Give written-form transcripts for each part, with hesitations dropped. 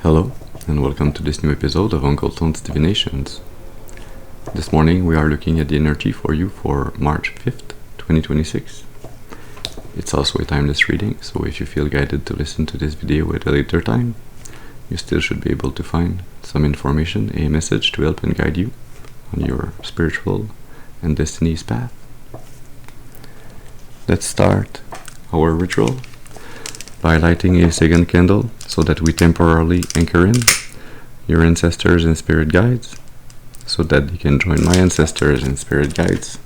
Hello, and welcome to this new episode of Uncle Tone's Divinations. This morning we are looking at the energy for you for March 5th, 2026. It's also a timeless reading, so if you feel guided to listen to this video at a later time, you still should be able to find some information, a message to help and guide you on your spiritual and destiny's path. Let's start our ritual by lighting a second candle so that we temporarily anchor in your ancestors and spirit guides, so that you can join my ancestors and spirit guides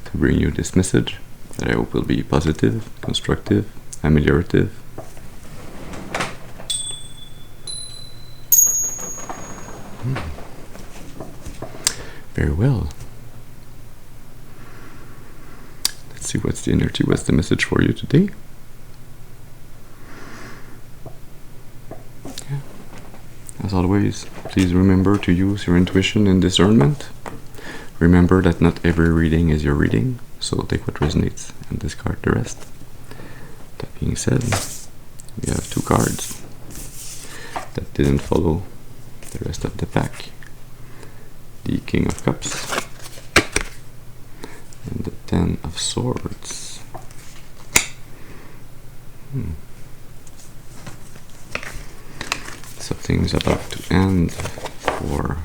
to bring you this message that I hope will be positive, constructive, ameliorative. Very well. Let's see what's the energy, what's the message for you today. As always, please remember to use your intuition and discernment. Remember that not every reading is your reading, so take what resonates and discard the rest. That being said, we have two cards that didn't follow the rest of the pack. The King of Cups and the Ten of Swords. Something's about to end for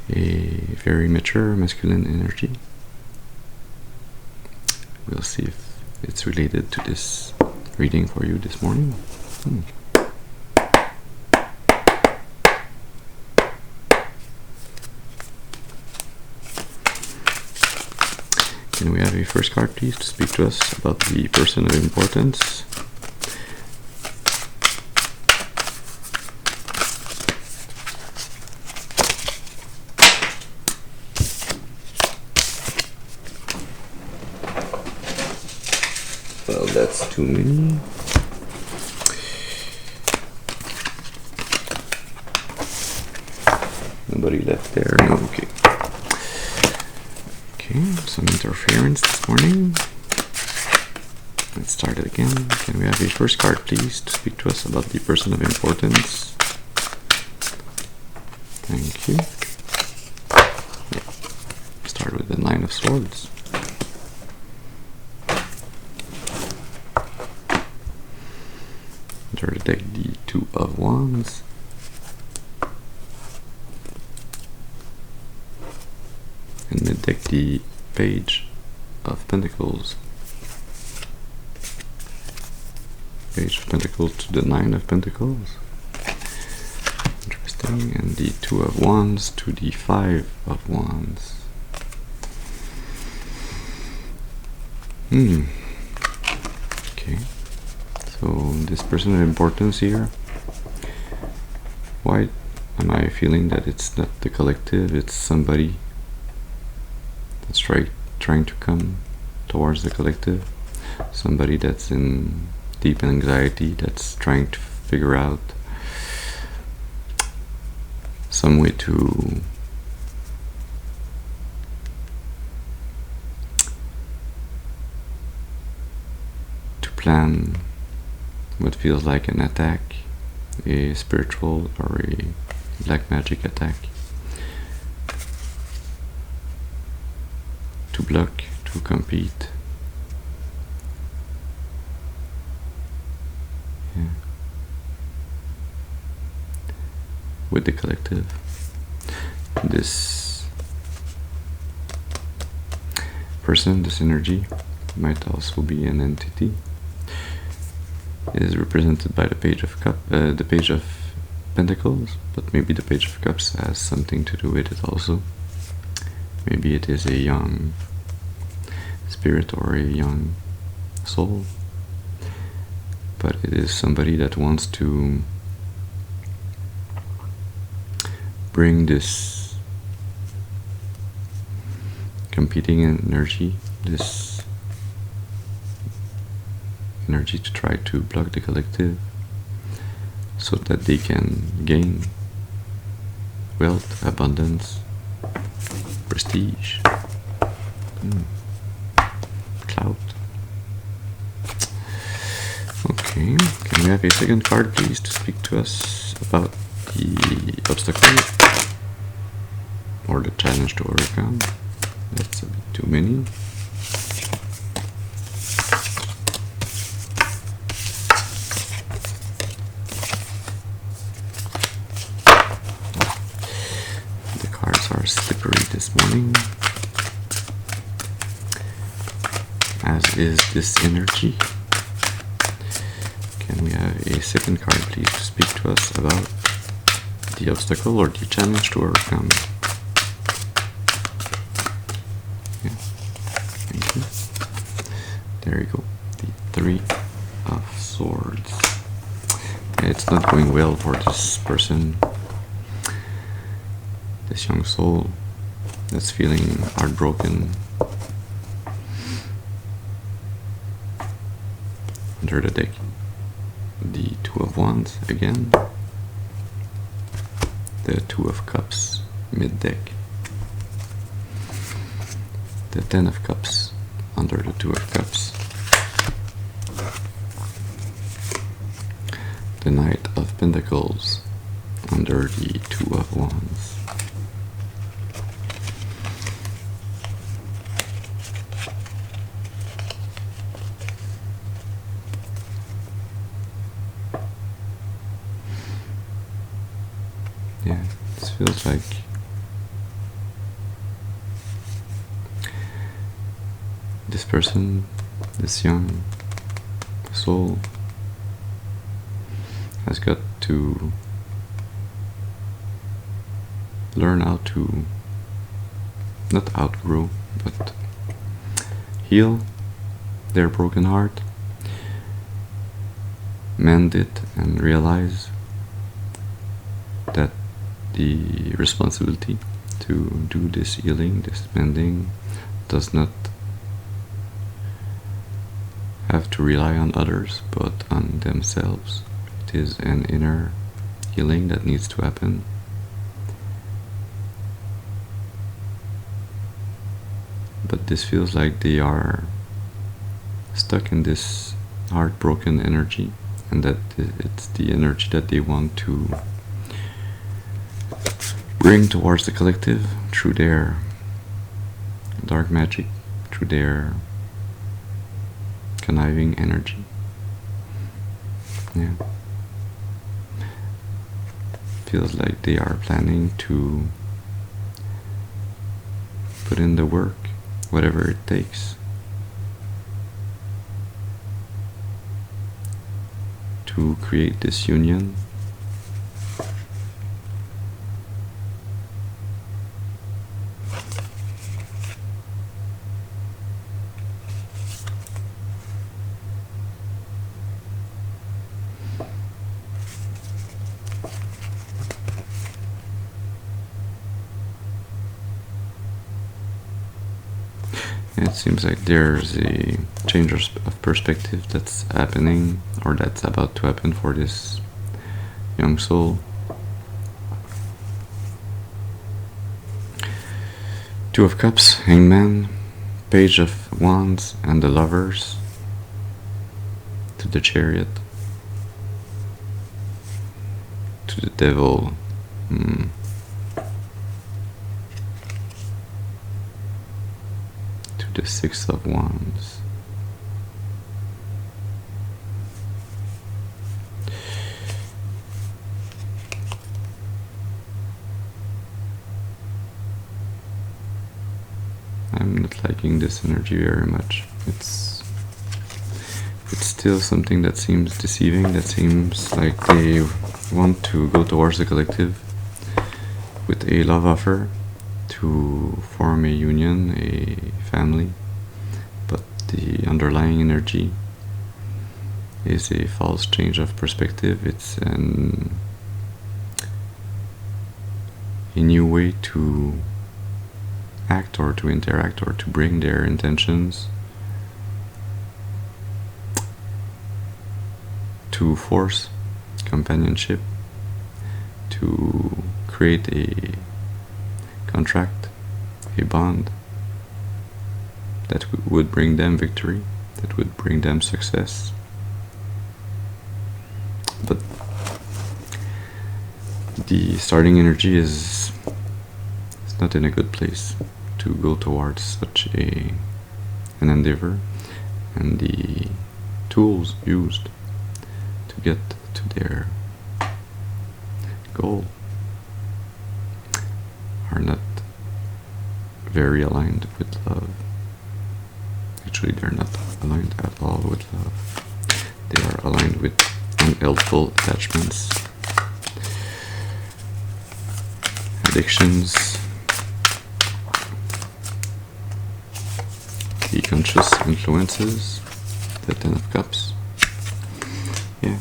a very mature masculine energy. We'll see if it's related to this reading for you this morning. Can we have a first card, please, to speak to us about the person of importance? Well, that's too many. Nobody left there. No, okay. Okay, some interference this morning. Let's start it again. Can we have a first card, please, to speak to us about the person of importance? Thank you. Yeah. Start with the Nine of Swords. Enter the deck, the Two of Wands. And mid-deck, the Page of Pentacles. Page of Pentacles to the Nine of Pentacles. Interesting. And the Two of Wands to the Five of Wands. Okay. So this person of importance here, why am I feeling that it's not the collective, it's somebody that's trying to come towards the collective, somebody that's in deep anxiety, that's trying to figure out some way to plan what feels like an attack, a spiritual or a black magic attack, to block, to compete. Yeah. With the collective. This person, this energy, might also be an entity. It is represented by the Page of Pentacles, but maybe the Page of Cups has something to do with it also. Maybe it is a young spirit or a young soul, but it is somebody that wants to bring this competing energy, this energy to try to block the collective so that they can gain wealth, abundance, prestige, clout. Okay, can we have a second card, please, to speak to us about the obstacle or the challenge to overcome? That's a bit too many. The cards are slippery this morning, as is this energy. Can we have a second card, please, to speak to us about the obstacle or the challenge to overcome? Yeah, thank you. There you go. The Three of Swords. It's not going well for this person, this young soul that's feeling heartbroken. Under the deck, the Two of Wands again, the Two of Cups mid-deck, the Ten of Cups under the Two of Cups, the Knight of Pentacles under the Two of Wands. Yeah, this feels like this person, this young soul, has got to learn how to not outgrow, but heal their broken heart, mend it, and realize that the responsibility to do this healing, this mending, does not have to rely on others, but on themselves. It is an inner healing that needs to happen. But this feels like they are stuck in this heartbroken energy, and that it's the energy that they want to bring towards the collective through their dark magic, through their conniving energy. Yeah. Feels like they are planning to put in the work, whatever it takes, to create this union. It seems like there's a change of perspective that's happening, or that's about to happen for this young soul. Two of Cups, Hangman, Page of Wands, and the Lovers to the Chariot, to the Devil. The Six of Wands. I'm not liking this energy very much. It's still something that seems deceiving, that seems like they want to go towards the collective with a love offer, to form a union, a family, but the underlying energy is a false change of perspective. It's a new way to act or to interact or to bring their intentions, to force companionship, to create a contract, a bond that would bring them victory, that would bring them success. but the starting energy is not in a good place to go towards such an endeavor, and the tools used to get to their goal are not very aligned with love. Actually, they're not aligned at all with love. They are aligned with unhelpful attachments, addictions, the conscious influences, the Ten of Cups. Yeah,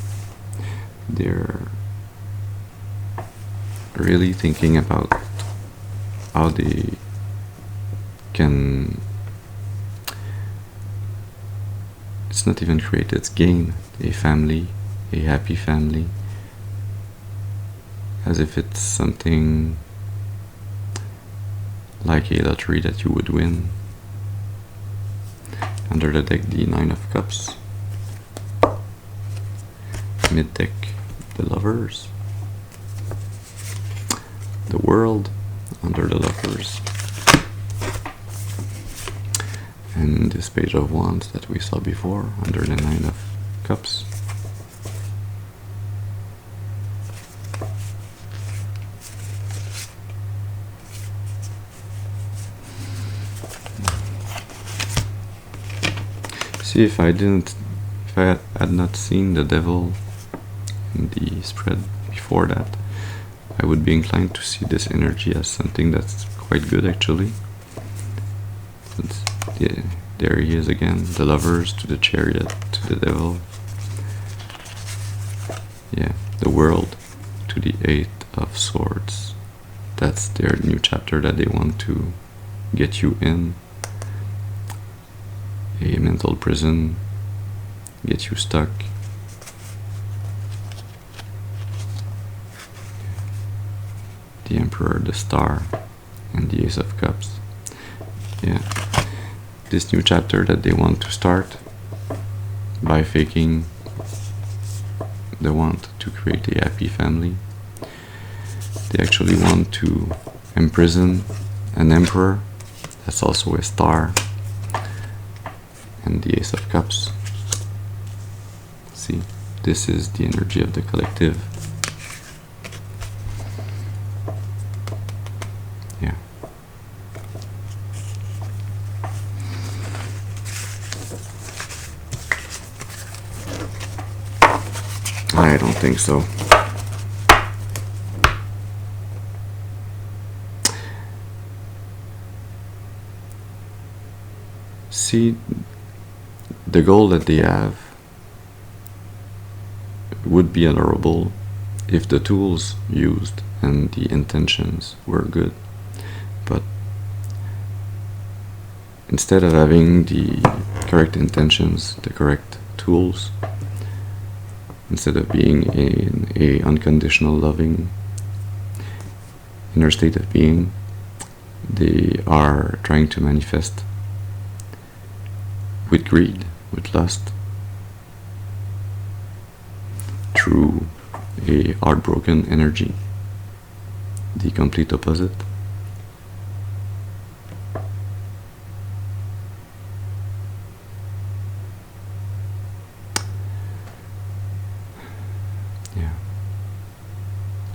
they're really thinking about how they can, it's not even create, it's gain a family, a happy family, as if it's something like a lottery that you would win. Under the deck, the Nine of Cups. Mid deck, the Lovers. The World under the Lovers. And this Page of Wands that we saw before under the Nine of Cups. See, if I had not seen the Devil in the spread before that, I would be inclined to see this energy as something that's quite good, actually. Yeah, there he is again, the Lovers to the Chariot to the Devil. Yeah, the World to the Eight of Swords. That's their new chapter that they want to get you in. A mental prison, get you stuck. The Emperor, the Star, and the Ace of Cups. Yeah, this new chapter that they want to start by faking the want to create a happy family. They actually want to imprison an Emperor that's also a Star, and the Ace of Cups. See, this is the energy of the collective. Yeah. I don't think so. See, the goal that they have would be honorable if the tools used and the intentions were good, but instead of having the correct intentions, the correct tools, instead of being in a unconditional loving inner state of being, they are trying to manifest with greed, with lust, through a heartbroken energy, the complete opposite. Yeah,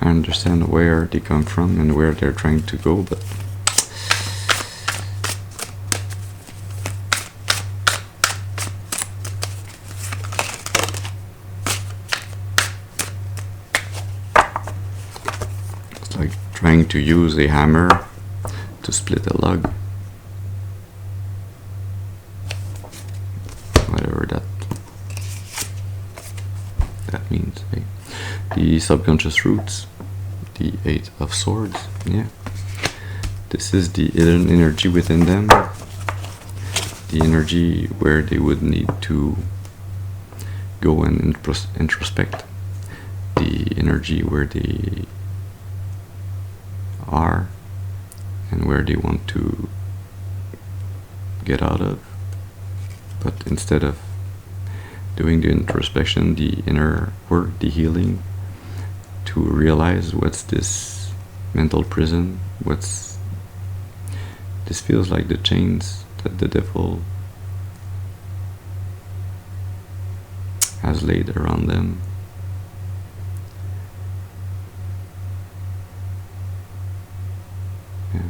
I understand where they come from and where they're trying to go, but trying to use a hammer to split a log, whatever that means. Right? The subconscious roots, the Eight of Swords. Yeah, this is the hidden energy within them, the energy where they would need to go and introspect, the energy where they are and where they want to get out of, but instead of doing the introspection, the inner work, the healing, to realize what's this mental prison, what's this feels like the chains that the devil has laid around them. Yeah.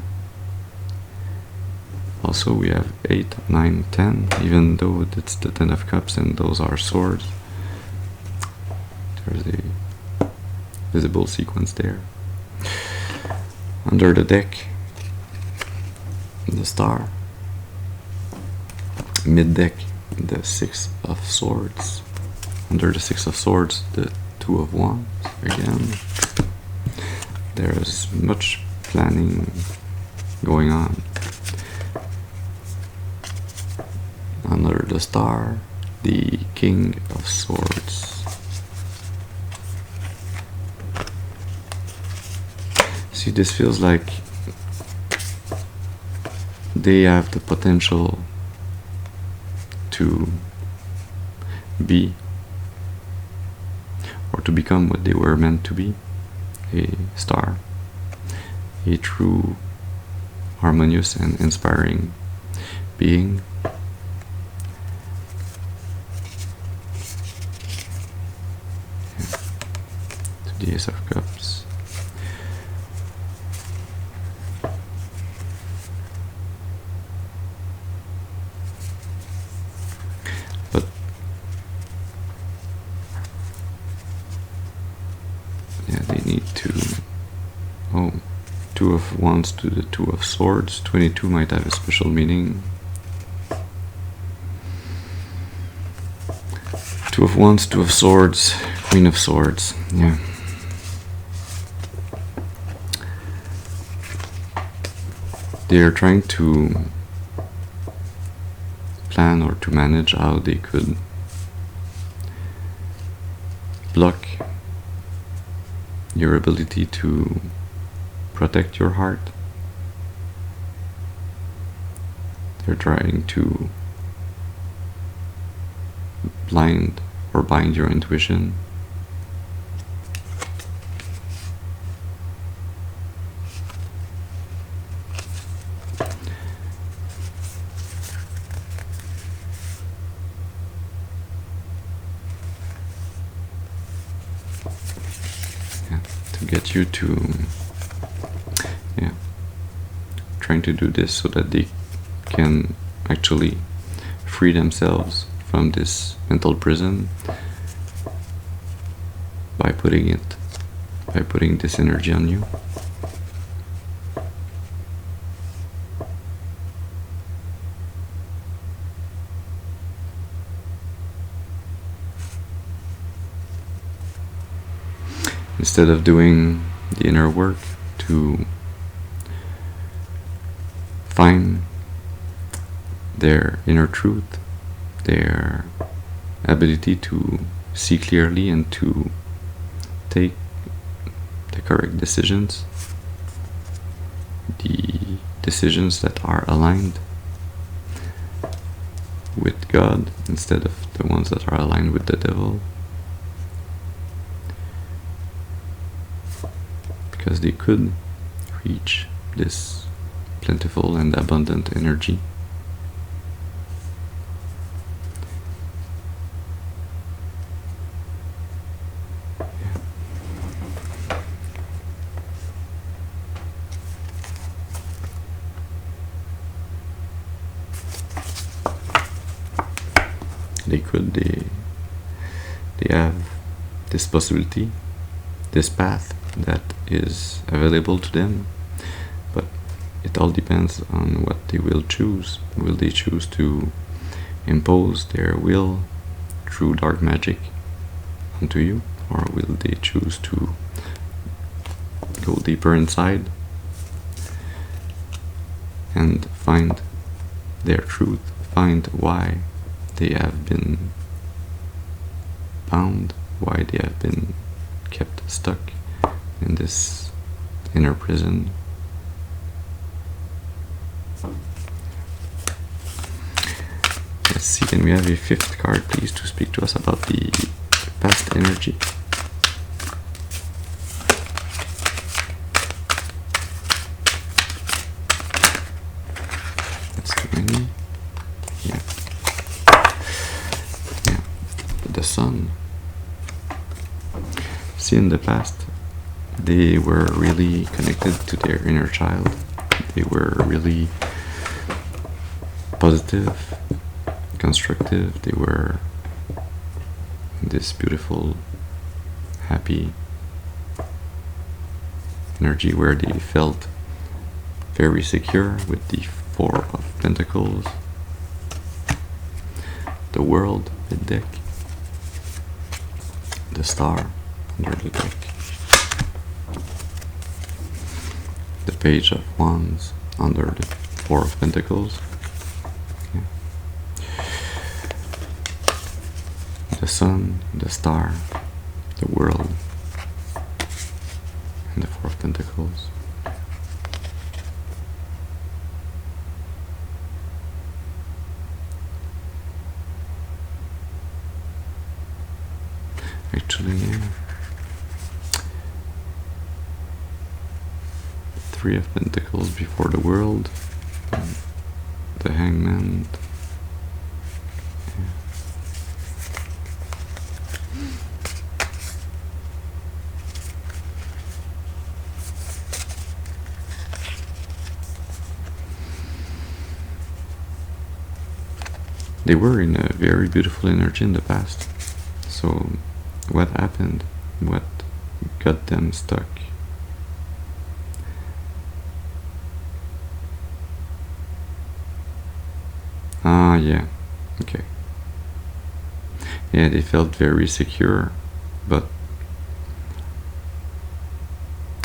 Also we have 8, 9, 10, even though it's the 10 of cups and those are swords. There's a visible sequence there. Under the deck, the star. Mid deck, the 6 of swords. Under the 6 of swords, the 2 of wands again. There's much planning going on. Under the star, the King of Swords. See, this feels like they have the potential to be or to become what they were meant to be, a star, a true, harmonious and inspiring being. The Ace of Cups. But yeah, they need to. Oh, 2 of Wands to the 2 of Swords. 22 might have a special meaning. 2 of Wands, 2 of Swords, Queen of Swords. Yeah. They are trying to plan or to manage how they could block your ability to protect your heart. They're trying to blind or bind your intuition. To get you to, trying to do this so that they can actually free themselves from this mental prison by putting this energy on you. Instead of doing the inner work to find their inner truth, their ability to see clearly and to take the correct decisions, the decisions that are aligned with God instead of the ones that are aligned with the devil. Because they could reach this plentiful and abundant energy. They have this possibility, this path that is available to them, but it all depends on what they will choose. Will they choose to impose their will through dark magic onto you, or will they choose to go deeper inside and find their truth, find why they have been bound, why they have been kept stuck in this inner prison? Let's see Can we have a fifth card, please, to speak to us about the past energy? That's too many. Yeah. Yeah. The sun. See, in the past, they were really connected to their inner child. They were really positive, constructive. They were this beautiful, happy energy where they felt very secure with the Four of Pentacles, the World, the deck, the Star under the deck, the Page of Wands under the Four of Pentacles, the Sun, the Star, the World, and the Four of Pentacles. Actually, yeah. Three of Pentacles before the World, the Hangman. They were in a very beautiful energy in the past. So what happened? What got them stuck? Ah, yeah. Okay. Yeah, they felt very secure, but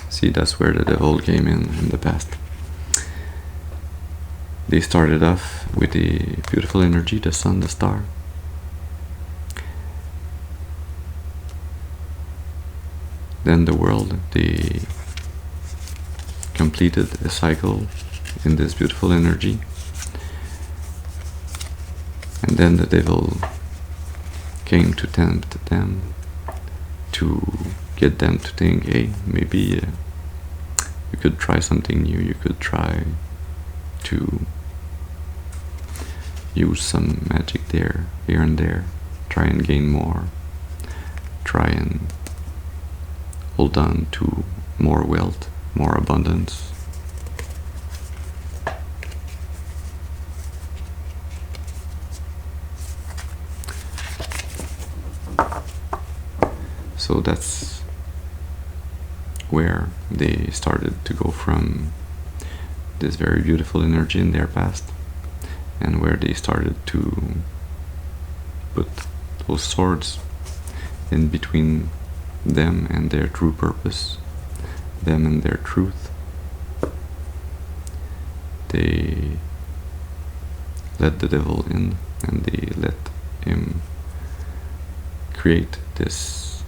see, that's where the devil came in the past. They started off with a beautiful energy, the sun, the star. Then the world, they completed a cycle in this beautiful energy. And then the devil came to tempt them, to get them to think, hey, maybe you could try something new, you could try to use some magic there, here and there, try and gain more, try and hold on to more wealth, more abundance. So that's where they started to go from this very beautiful energy in their past, and where they started to put those swords in between them and their true purpose, them and their truth. They let the devil in, and they let him create this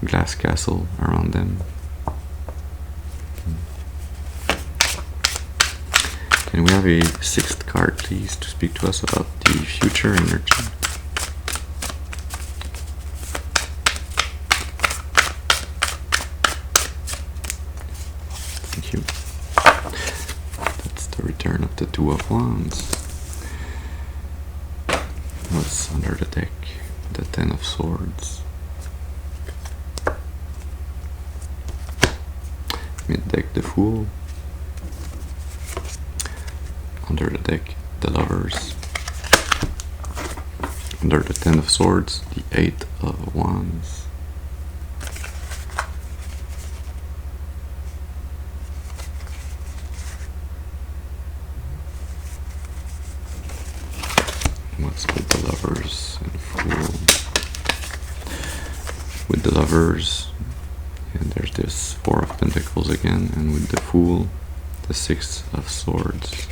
glass castle around them. Can we have a sixth card, please, to speak to us about the future energy? Thank you. That's the return of the Two of Wands. What's under the deck? The Ten of Swords. Mid-deck, the Fool. Under the deck, the Lovers. Under the Ten of Swords, the Eight of Wands. What's with the Lovers and Fool? With the Lovers, and there's this Four of Pentacles again, and with the Fool, the Six of Swords.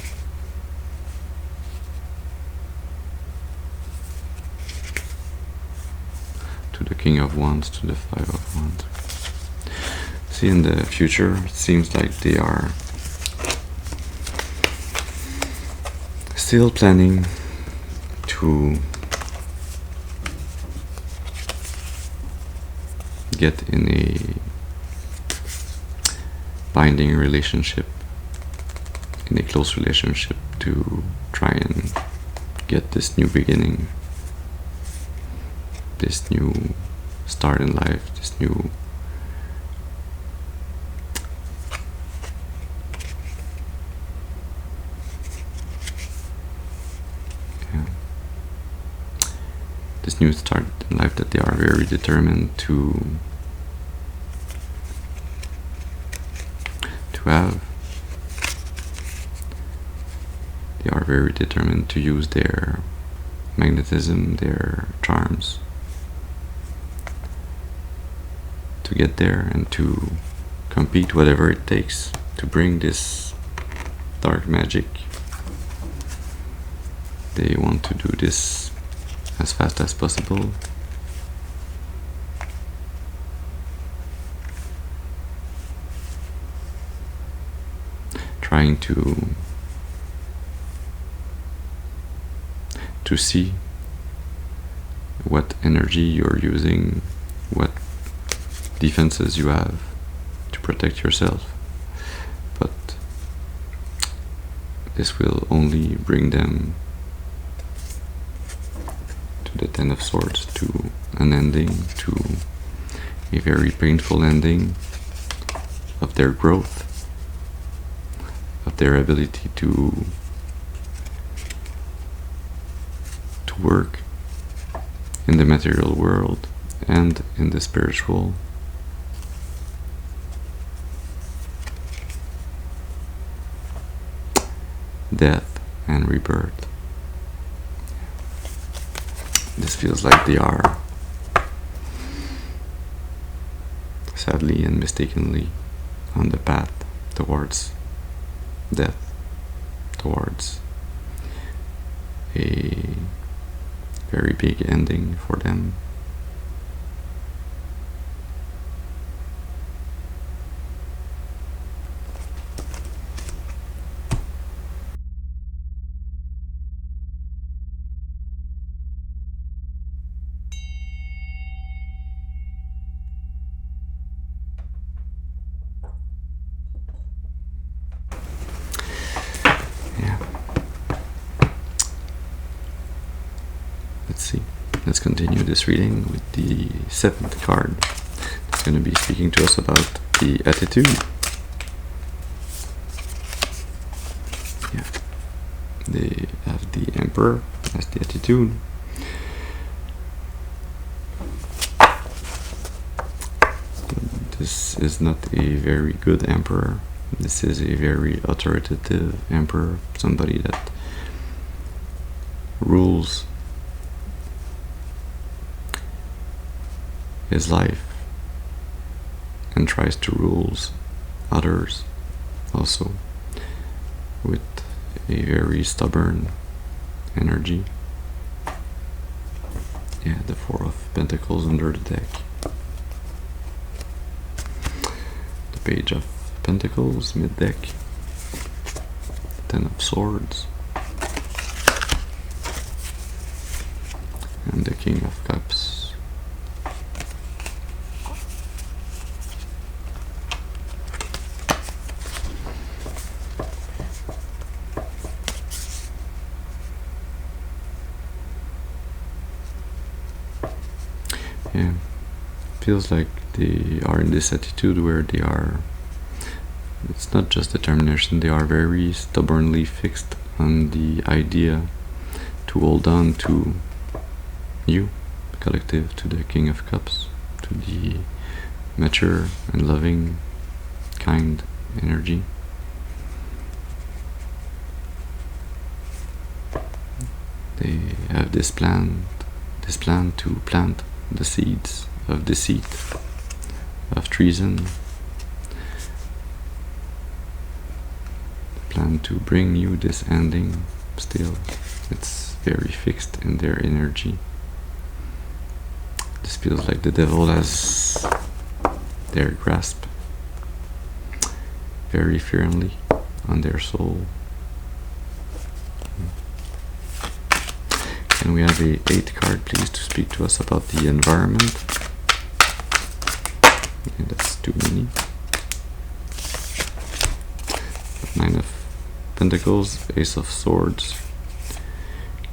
To the King of Wands, to the Five of Wands. See, in the future, it seems like they are still planning to get in a binding relationship, in a close relationship, to try and get this new beginning, this new start in life, this new this new start in life that they are very determined to have. They are very determined to use their magnetism, their charms, to get there and to compete whatever it takes to bring this dark magic. They want to do this as fast as possible. Trying to see what energy you're using, what defenses you have to protect yourself. But this will only bring them to the Ten of Swords, to an ending, to a very painful ending of their growth, of their ability to work in the material world and in the spiritual. Death and rebirth. This feels like they are, sadly and mistakenly, on the path towards death, towards a very big ending for them. Let's continue this reading with the 7th card. It's going to be speaking to us about the attitude. Yeah, they have the Emperor as the attitude. This is not a very good Emperor. This is a very authoritative Emperor, somebody that rules his life and tries to rule others also with a very stubborn energy. Yeah, the 4 of Pentacles under the deck. The Page of Pentacles mid-deck. 10 of Swords. And the King of Cups. Yeah, feels like they are in this attitude where they are, it's not just determination, they are very stubbornly fixed on the idea to hold on to you, the collective, to the King of Cups, to the mature and loving, kind energy. They have this plan to plant the seeds of deceit, of treason, the plan to bring you this ending. Still, it's very fixed in their energy. This feels like the devil has their grasp very firmly on their soul. Can we have a 8 card, please, to speak to us about the environment? Okay, that's too many. 9 of Pentacles, Ace of Swords,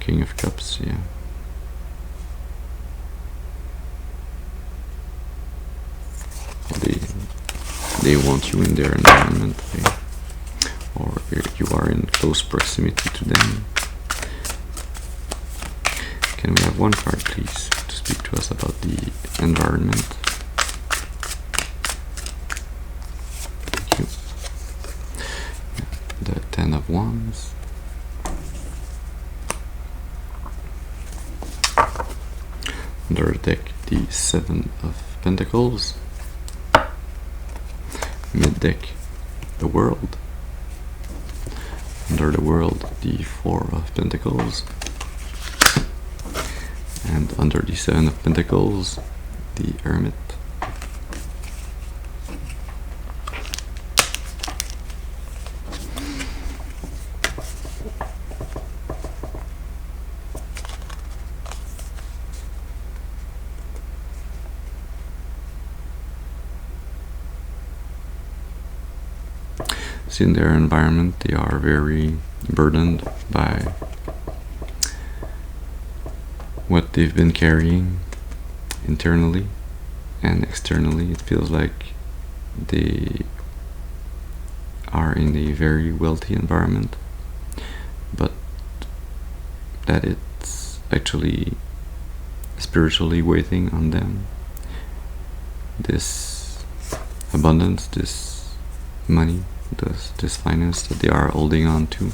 King of Cups, yeah. They want you in their environment, or you are in close proximity to them. Can we have 1 card, please, to speak to us about the environment? Thank you. The 10 of Wands. Under the deck, the 7 of Pentacles. Mid deck, the World. Under the World, the 4 of Pentacles. And under the 7 of Pentacles, the Hermit. In their environment, they are very burdened by what they've been carrying internally and externally. It feels like they are in a very wealthy environment, but that it's actually spiritually waiting on them. This abundance, this money, this finance that they are holding on to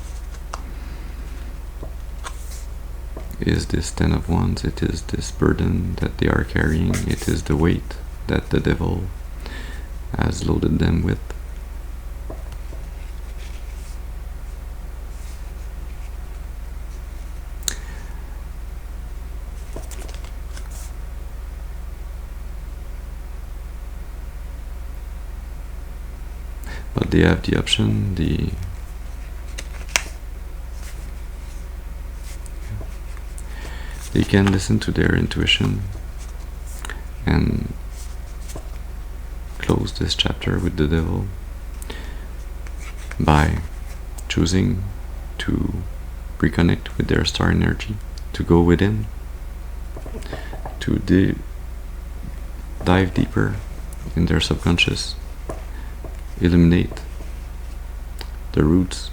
is this 10 of Wands. It is this burden that they are carrying. It is the weight that the devil has loaded them with. But they have the option, they can listen to their intuition and close this chapter with the devil by choosing to reconnect with their star energy, to go within, to dive deeper in their subconscious, eliminate the roots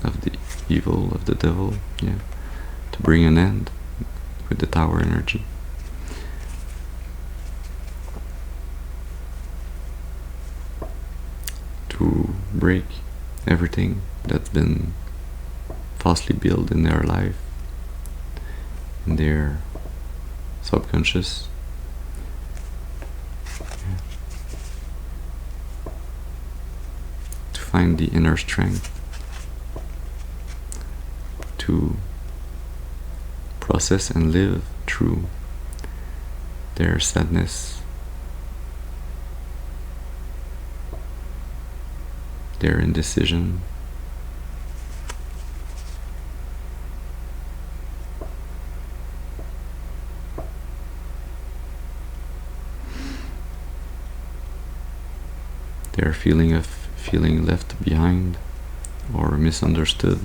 of the evil of the devil, to bring an end with the Tower energy. To break everything that's been falsely built in their life, in their subconscious. To find the inner strength to process and live through their sadness, their indecision, their feeling of feeling left behind or misunderstood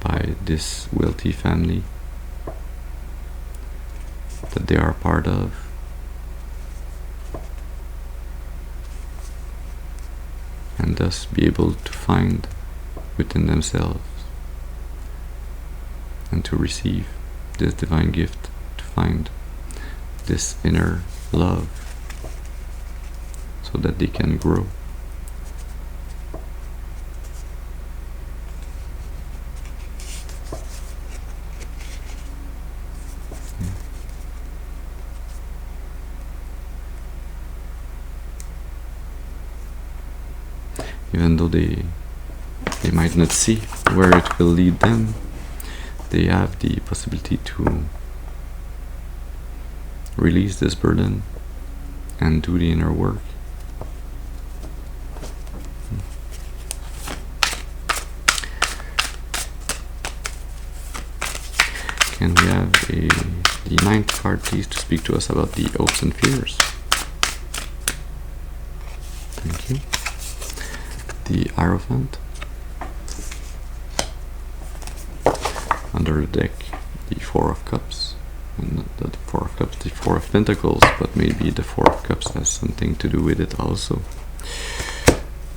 by this wealthy family that they are part of. And thus be able to find within themselves and to receive this divine gift, to find this inner love so that they can grow. Even though they might not see where it will lead them, they have the possibility to release this burden and do the inner work. Can we have the 9th card, please, to speak to us about the hopes and fears? Thank you. The Hierophant. Under the deck, the 4 of Cups. And not the 4 of Cups, the 4 of Pentacles, but maybe the 4 of Cups has something to do with it also.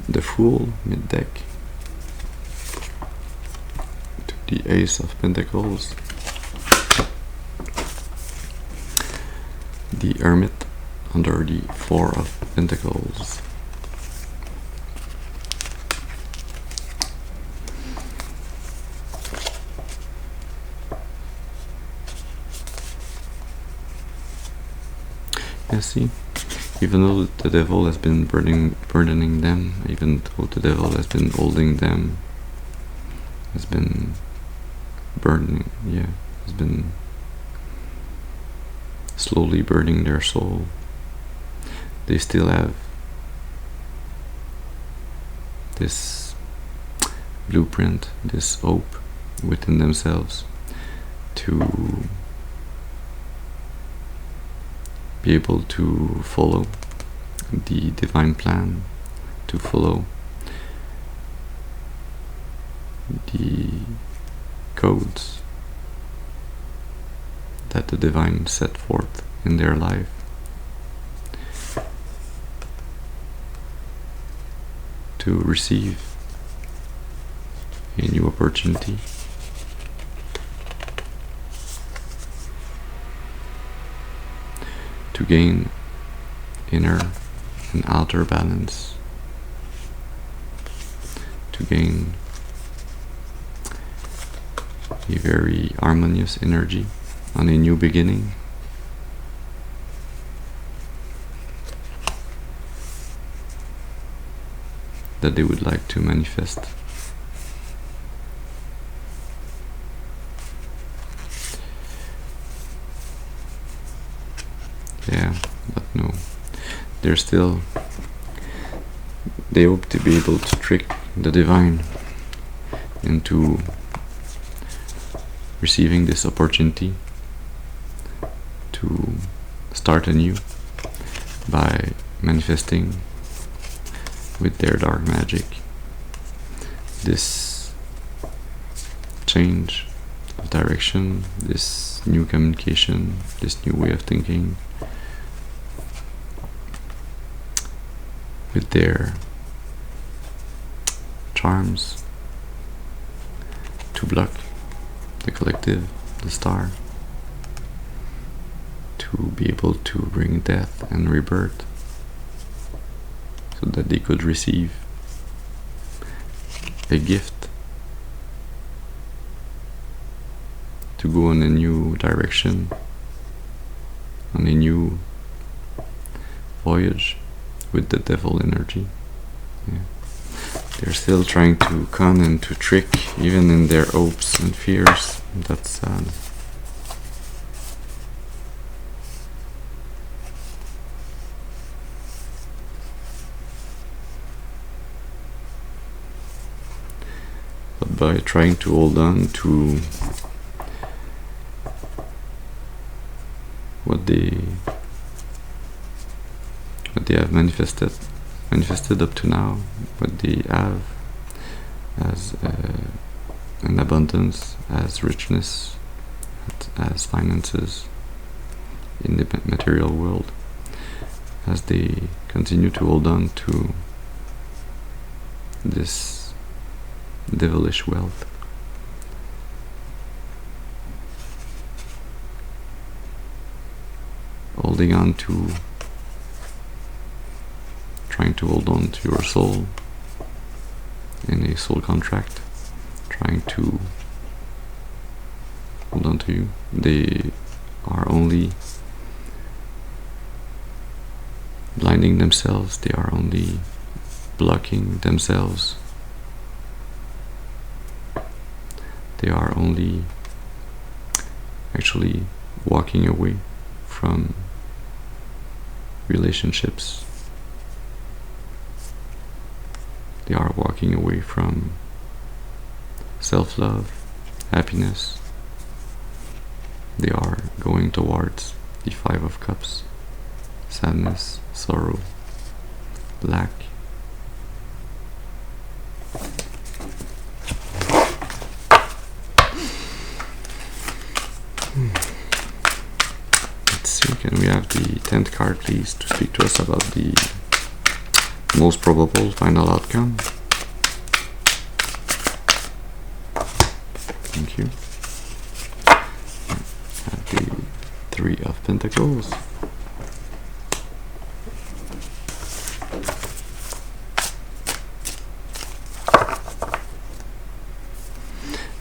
The Fool, mid-deck. To the Ace of Pentacles. The Hermit, under the 4 of Pentacles. See, even though the devil has been burdening them, even though the devil has been holding them, has been burdening, has been slowly burning their soul, they still have this blueprint, this hope within themselves to be able to follow the divine plan, to follow the codes that the divine set forth in their life. To receive a new opportunity, to gain inner and outer balance, to gain a very harmonious energy on a new beginning. That they would like to manifest. Yeah, but no, they hope to be able to trick the divine into receiving this opportunity to start anew by manifesting with their dark magic this change of direction, this new communication, this new way of thinking, with their charms to block the collective, the star, to be able to bring death and rebirth, so that they could receive a gift to go in a new direction, on a new voyage with the devil energy. Yeah. They're still trying to con and to trick, even in their hopes and fears. That's sad. But by trying to hold on to what they have manifested up to now, what they have as an abundance, as richness, as finances in the material world, as they continue to hold on to this devilish wealth. Holding on to, trying to hold on to your soul in a soul contract, trying to hold on to you. They are only blinding themselves, they are only blocking themselves, they are only actually walking away from relationships. They are walking away from self-love, happiness, they are going towards the Five of Cups, sadness, sorrow, lack. Let's see, can we have the 10th card please to speak to us about the most probable final outcome? Thank you. Have the 3 of Pentacles.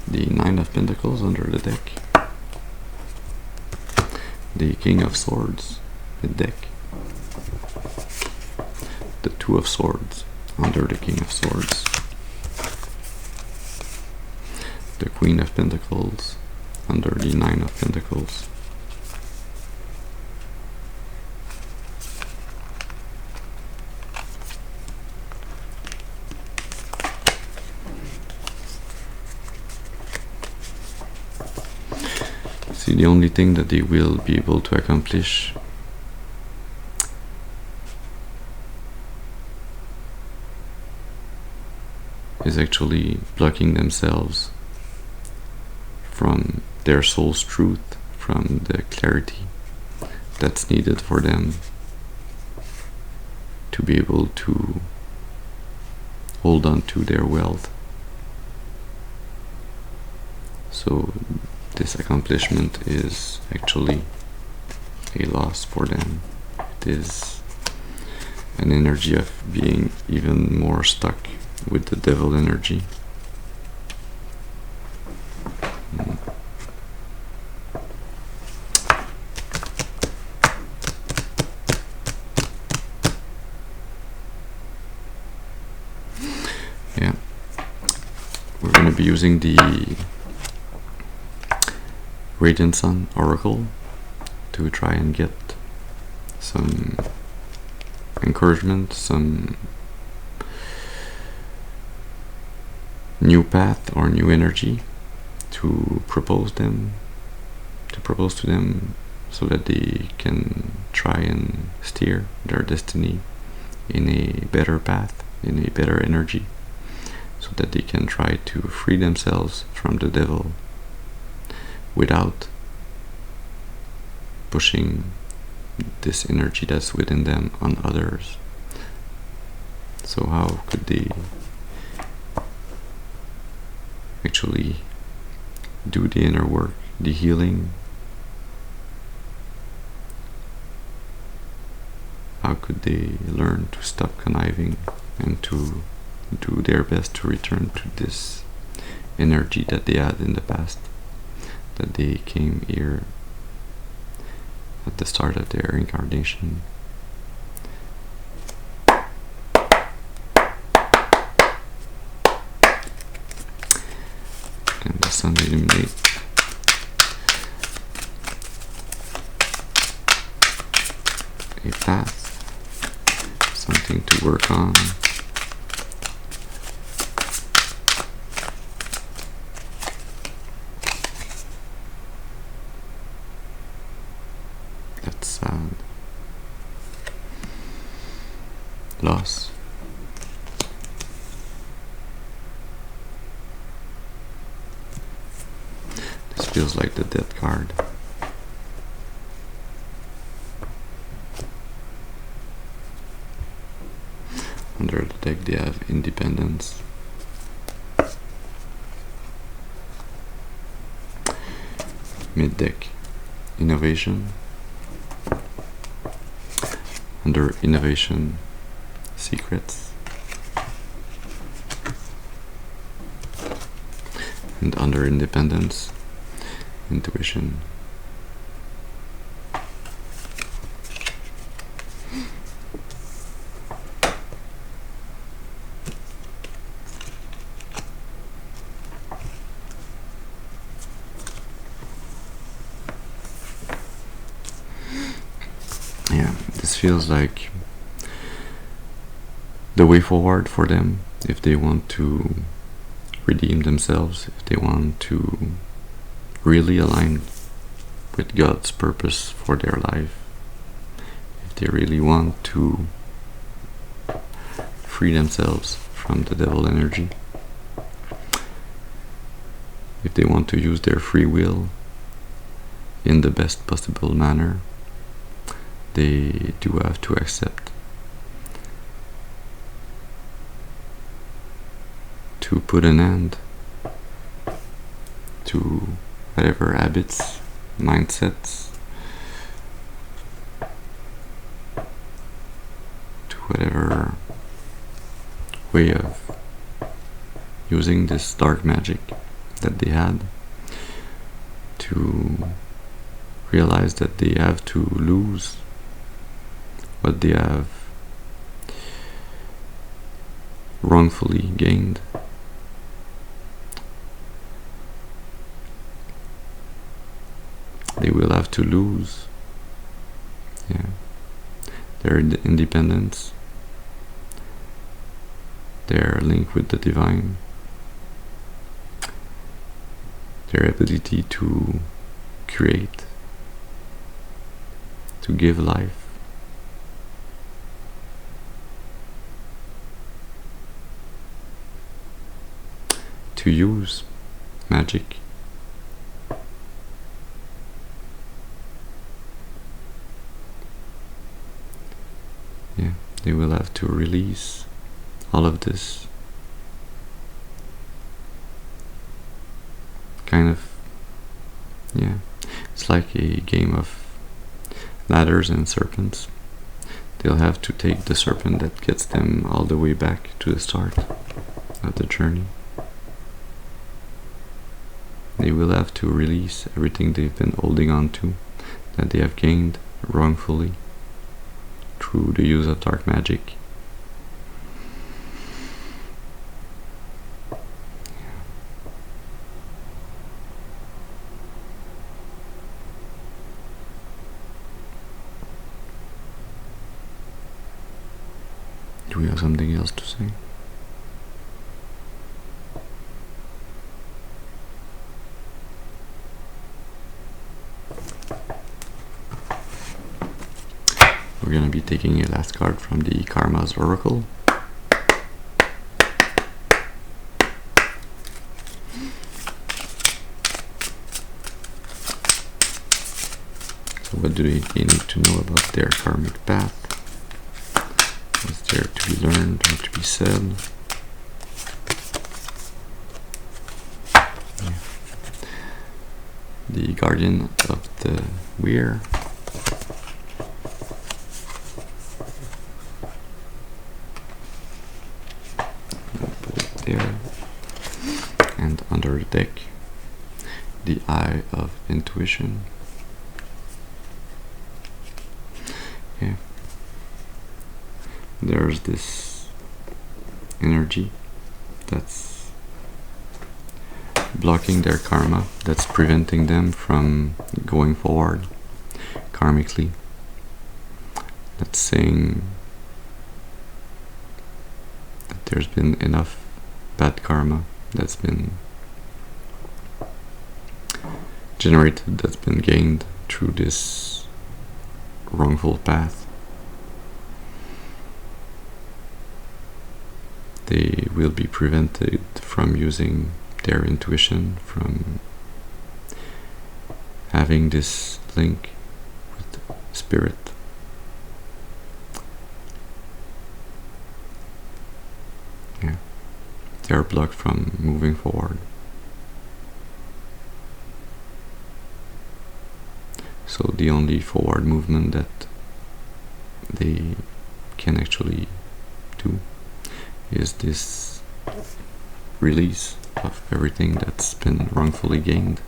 The 9 of Pentacles under the deck. The King of Swords, the deck. The 2 of Swords under the King of Swords. The Queen of Pentacles under the 9 of Pentacles. See, the only thing that they will be able to accomplish is actually blocking themselves from their soul's truth, from the clarity that's needed for them to be able to hold on to their wealth. So this accomplishment is actually a loss for them. It is an energy of being even more stuck with the devil energy. Yeah, we're going to be using the Radiant Sun Oracle to try and get some encouragement, some new path or new energy to propose to them so that they can try and steer their destiny in a better path, in a better energy, so that they can try to free themselves from the devil without pushing this energy that's within them on others. So how could they actually do the inner work, the healing? How could they learn to stop conniving and to do their best to return to this energy that they had in the past, that they came here at the start of their incarnation? And the sun illuminate a path, something to work on. That's sad. Loss. This feels like the Death card. Under the deck they have Independence. Mid deck, Innovation. Under Innovation, Secrets. And under Independence, Intuition. Yeah, this feels like the way forward for them if they want to redeem themselves, if they want to really align with God's purpose for their life, if they really want to free themselves from the devil energy, if they want to use their free will in the best possible manner, they do have to accept to put an end to whatever habits, mindsets, to whatever way of using this dark magic that they had, to realize that they have to lose what they have wrongfully gained. They will have to lose, their independence, their link with the divine, their ability to create, to give life, to use magic. They will have to release all of this kind of, it's like a game of ladders and serpents. They'll have to take the serpent that gets them all the way back to the start of the journey. They will have to release everything they've been holding on to, that they have gained wrongfully through the use of dark magic. Do we have something else to say? We're going to be taking a last card from the Karma's Oracle. So what do they need to know about their karmic path? What's there to be learned or to be said? The Guardian of the Weir. And under the deck, the Eye of Intuition. There's this energy that's blocking their karma, that's preventing them from going forward karmically. That's saying that there's been enough bad karma that's been generated, that's been gained through this wrongful path. They will be prevented from using their intuition, from having this link with spirit. They are blocked from moving forward. So the only forward movement that they can actually do is this release of everything that's been wrongfully gained.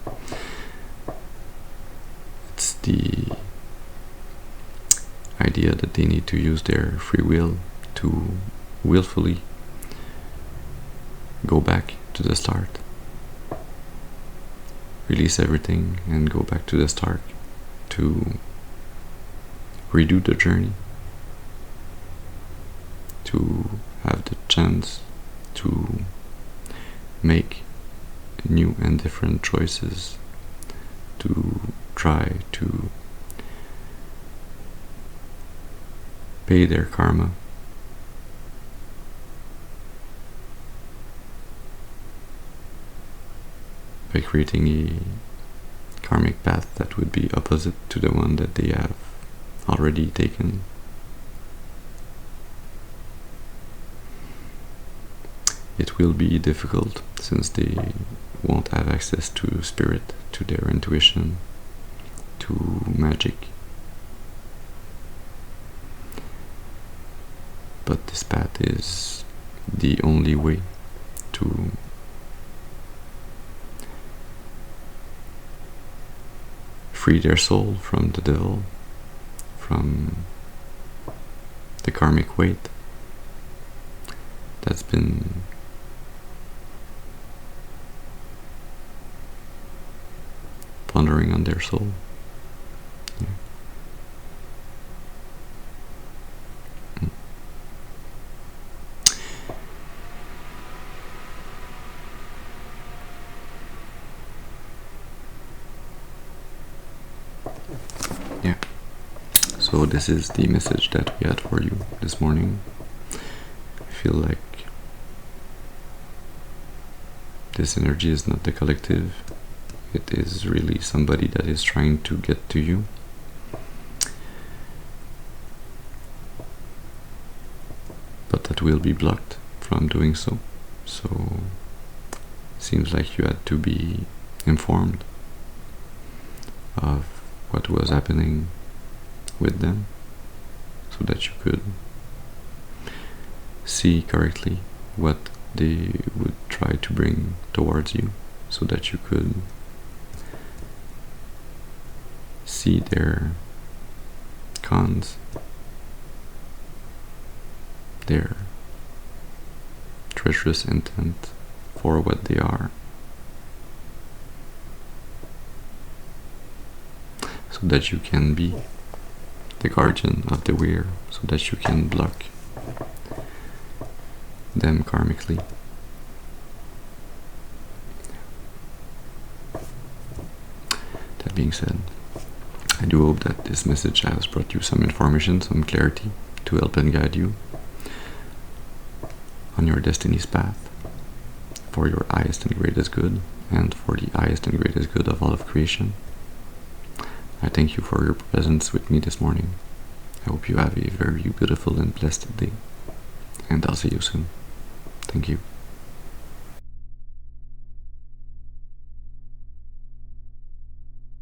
It's the idea that they need to use their free will to willfully go back to the start. Release everything and go back to the start to redo the journey, to have the chance to make new and different choices, to try to pay their karma. By creating a karmic path that would be opposite to the one that they have already taken. It will be difficult since they won't have access to spirit, to their intuition, to magic. But this path is the only way to free their soul from the devil, from the karmic weight that's been pondering on their soul. Yeah. Yeah. So this is the message that we had for you this morning. I feel like this energy is not the collective. It is really somebody that is trying to get to you. But that will be blocked from doing so. So seems like you had to be informed of what was happening with them so that you could see correctly what they would try to bring towards you, so that you could see their cons, their treacherous intent for what they are, so that you can be the guardian of the weir, so that you can block them karmically. That being said, I do hope that this message has brought you some information, some clarity to help and guide you on your destiny's path for your highest and greatest good, and for the highest and greatest good of all of creation. I thank you for your presence with me this morning. I hope you have a very beautiful and blessed day, and I'll see you soon. Thank you.